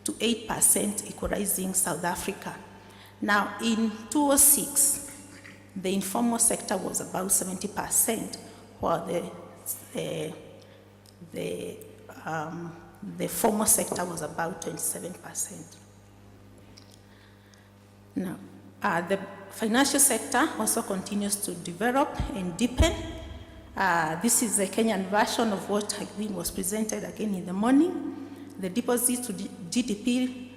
to 8%, equalizing South Africa. Now, in 2006, the informal sector was about 70%, while the formal sector was about 27%. Now, the financial sector also continues to develop and deepen. This is the Kenyan version of what I think was presented again in the morning. The deposit to GDP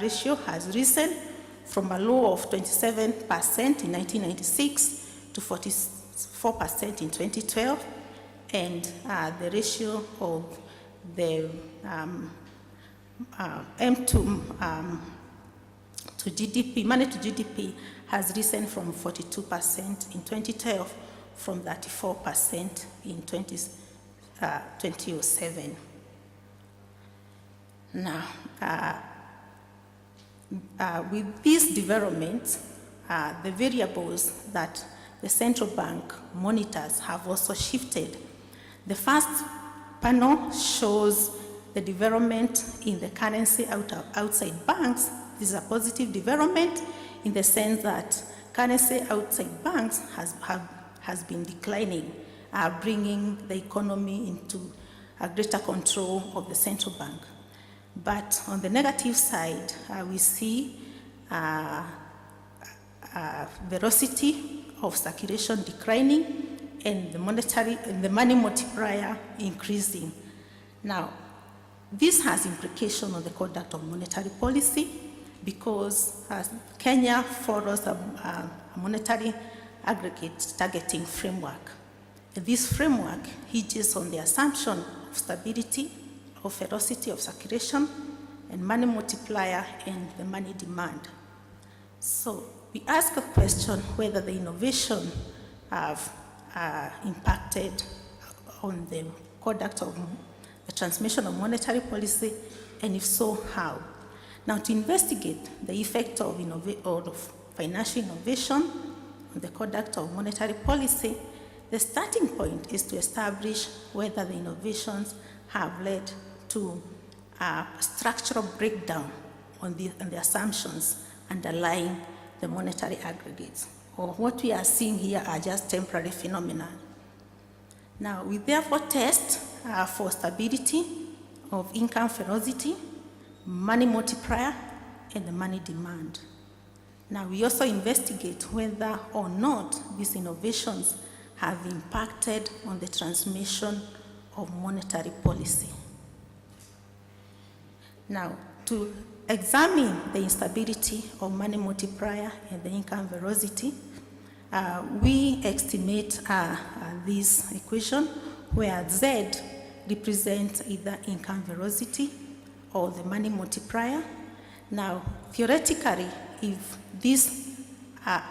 ratio has risen from a low of 27% in 1996 to 44% in 2012, and the ratio of the M2 to GDP, money to GDP, has risen from 42% in 2012 from 34% in 2007. Now, with these developments, the variables that the central bank monitors have also shifted. The first panel shows the development in the currency outside banks. This is a positive development in the sense that currency outside banks has been declining, bringing the economy into a greater control of the central bank. But on the negative side, we see velocity of circulation declining and the money multiplier increasing. Now, this has implication on the conduct of monetary policy because Kenya follows a monetary aggregate targeting framework. This framework hinges on the assumption of stability, of velocity of circulation, and money multiplier and the money demand. So we ask a question whether the innovation have impacted on the conduct of the transmission of monetary policy, and if so, how? Now, to investigate the effect of financial innovation on the conduct of monetary policy, the starting point is to establish whether the innovations have led to a structural breakdown on the assumptions underlying the monetary aggregates, or what we are seeing here are just temporary phenomena. Now, we therefore test for stability of income velocity, money multiplier, and the money demand. Now, we also investigate whether or not these innovations have impacted on the transmission of monetary policy. Now, to examine the instability of money multiplier and the income velocity, we estimate this equation where Z represents either income velocity or the money multiplier. Now, theoretically, if these are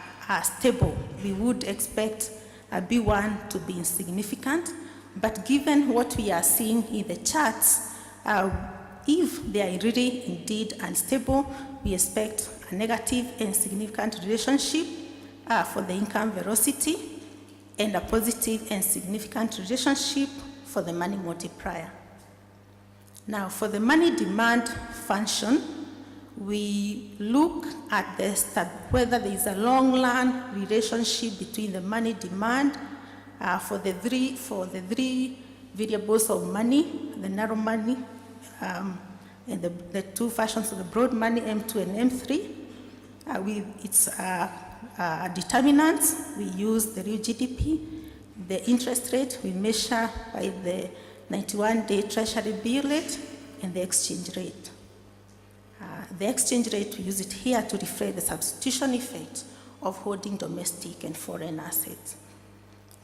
stable, we would expect a B1 to be insignificant, but given what we are seeing in the charts, if they are really indeed unstable, we expect a negative and significant relationship for the income velocity and a positive and significant relationship for the money multiplier. Now, for the money demand function, we look at whether there is a long-run relationship between the money demand for the three variables of money, the narrow money, and the two versions of the broad money, M2 and M3. It's determinants. We use the real GDP. The interest rate we measure by the 91-day treasury bill rate and the exchange rate. The exchange rate, we use it here to reflect the substitution effect of holding domestic and foreign assets.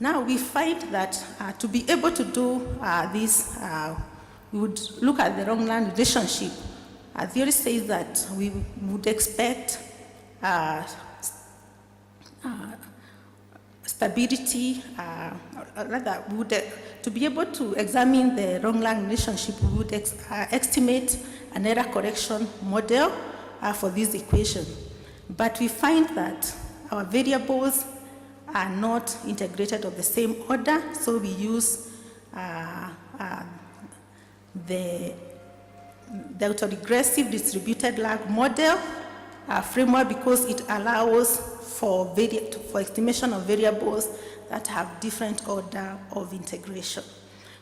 Now we find that to be able to do this, we would look at the long-run relationship. Theory says that we would expect stability, to be able to examine the long-run relationship, we would estimate an error correction model for this equation. But we find that our variables are not integrated of the same order, so we use the autoregressive distributed lag model framework because it allows for estimation of variables that have different order of integration.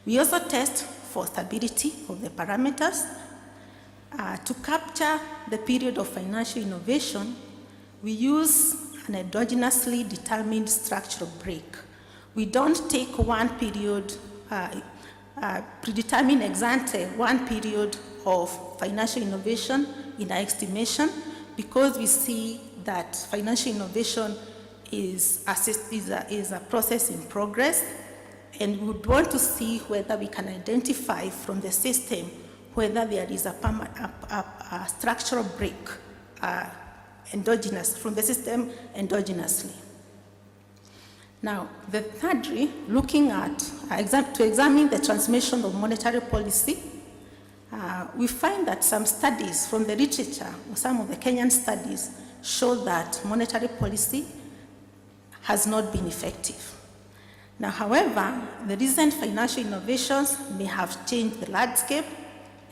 We also test for stability of the parameters. To capture the period of financial innovation, we use an endogenously determined structural break. We don't take one period, predetermine ex ante one period of financial innovation in our estimation because we see that financial innovation is a process in progress, and we would want to see whether we can identify from the system whether there is a structural break endogenous from the system endogenously. Now, the thirdly, looking at to examine the transmission of monetary policy, we find that some studies from the literature, or some of the Kenyan studies, show that monetary policy has not been effective. Now, however, the recent financial innovations may have changed the landscape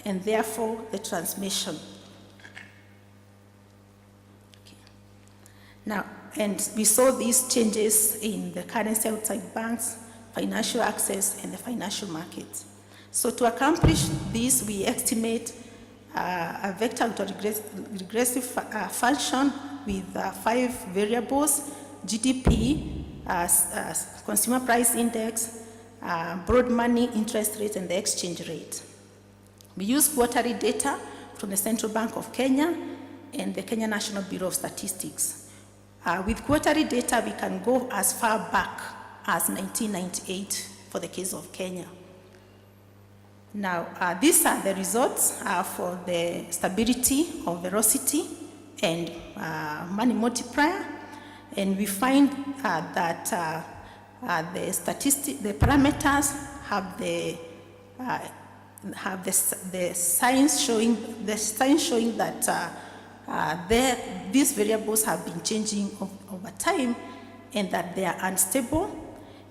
and therefore the transmission. Okay. Now, and we saw these changes in the currency outside banks, financial access, and the financial markets. So to accomplish this, we estimate a vector autoregressive function with 5 variables: GDP, consumer price index, broad money interest rate, and the exchange rate. We use quarterly data from the Central Bank of Kenya and the Kenya National Bureau of Statistics. With quarterly data, we can go as far back as 1998 for the case of Kenya. Now, these are the results for the stability of velocity and money multiplier, and we find that the parameters have the signs showing that these variables have been changing over time and that they are unstable.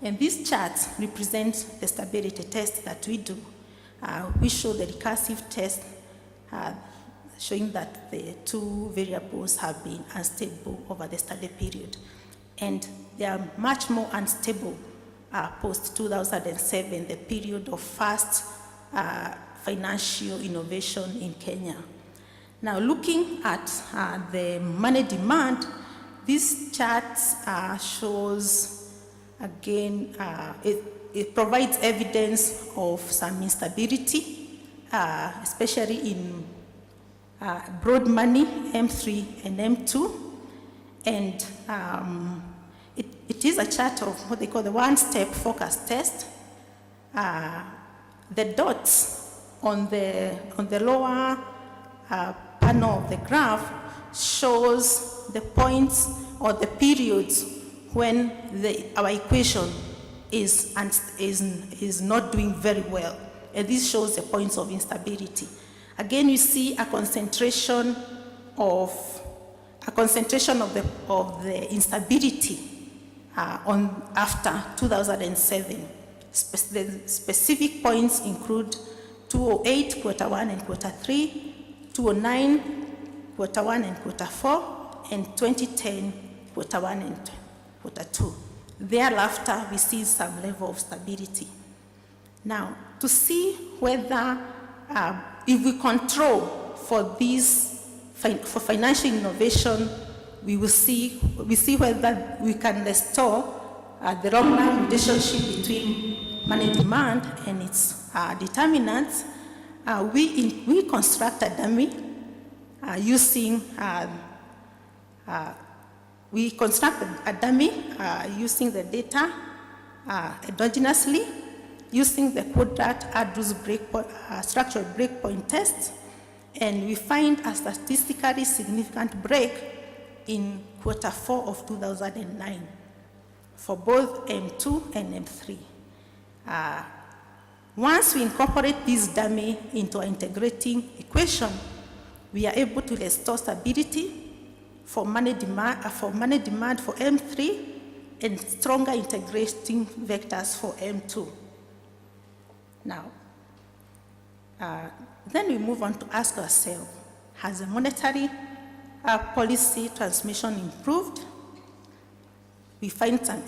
And these charts represent the stability test that we do. We show the recursive test showing that the 2 variables have been unstable over the study period. And they are much more unstable post-2007, the period of first financial innovation in Kenya. Now, looking at the money demand, this chart shows, again, it provides evidence of some instability, especially in broad money, M3 and M2. And it is a chart of what they call the one-step focus test. The dots on the lower panel of the graph shows the points or the periods when our equation is not doing very well, and this shows the points of instability. Again, you see a concentration of the instability after 2007. The specific points include 2008 Q1 and Q3, 2009 Q1 and Q4, and 2010 Q1 and Q2. Thereafter, we see some level of stability. Now, to see whether, if we control for for financial innovation, we see whether we can restore the long-term relationship between money demand and its determinants. We construct a dummy using using the data endogenously, using the Quadrat-Adams structural breakpoint test, and we find a statistically significant break in Q4 of 2009 for both M2 and M3. Once we incorporate this dummy into our integrating equation, we are able to restore stability for money demand for M3 and stronger integrating vectors for M2. Now, Then we move on to ask ourselves, has the monetary policy transmission improved? We find some